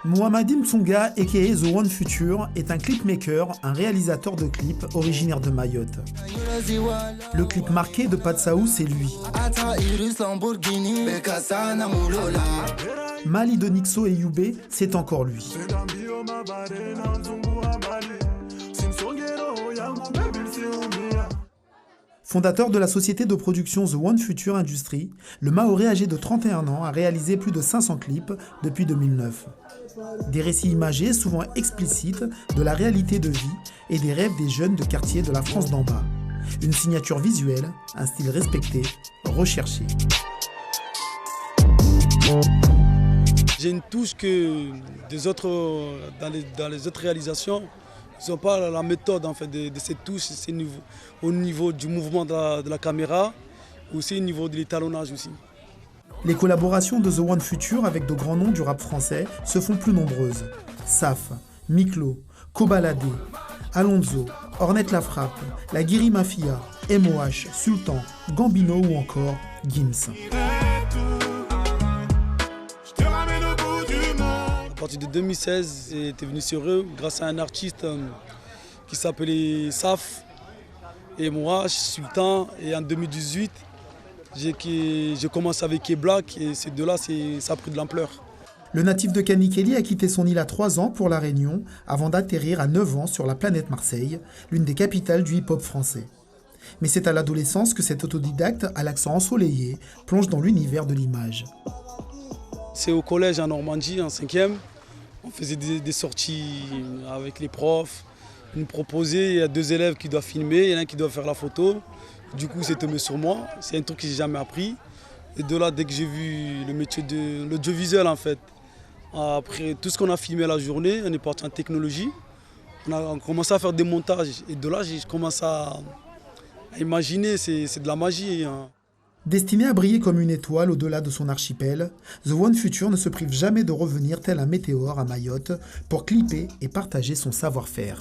Mohamadi Mtsonga, aka The One Future, est un clipmaker, un réalisateur de clips originaire de Mayotte. Le clip marqué de Patsaou, c'est lui. Mali de Nixo et Youbé, c'est encore lui. Fondateur de la société de production The One Future Industries, le Maoré âgé de 31 ans a réalisé plus de 500 clips depuis 2009. Des récits imagés souvent explicites de la réalité de vie et des rêves des jeunes de quartier de la France d'en bas. Une signature visuelle, un style respecté, recherché. J'ai une touche que des autres, dans les autres réalisations, ils n'ont pas la méthode en fait, de cette touche, c'est au niveau du mouvement de la caméra, aussi au niveau de l'étalonnage aussi. Les collaborations de The One Future avec de grands noms du rap français se font plus nombreuses. Saf, Miklo, Kobalade, Alonso, Ornette La Frappe, La Guiri Mafia, MOH, Sultan, Gambino ou encore Gims. À partir de 2016, j'étais venu sur eux grâce à un artiste qui s'appelait Saf et moi, Sultan. Et en 2018, j'ai commencé avec K-Black et ces deux-là, ça a pris de l'ampleur. Le natif de Kanikeli a quitté son île à 3 ans pour La Réunion avant d'atterrir à 9 ans sur la planète Marseille, l'une des capitales du hip-hop français. Mais c'est à l'adolescence que cet autodidacte à l'accent ensoleillé plonge dans l'univers de l'image. C'est au collège en Normandie, en 5e. On faisait des sorties avec les profs. Ils nous proposaient, il y a 2 élèves qui doivent filmer, il y en a un qui doit faire la photo. Du coup, c'est tombé sur moi. C'est un truc que j'ai jamais appris. Et de là, dès que j'ai vu le métier de l'audiovisuel, en fait, après tout ce qu'on a filmé la journée, on est parti en technologie. On a commencé à faire des montages. Et de là, j'ai commencé à imaginer, c'est de la magie. Hein. Destiné à briller comme une étoile au-delà de son archipel, The One Future ne se prive jamais de revenir tel un météore à Mayotte pour clipper et partager son savoir-faire.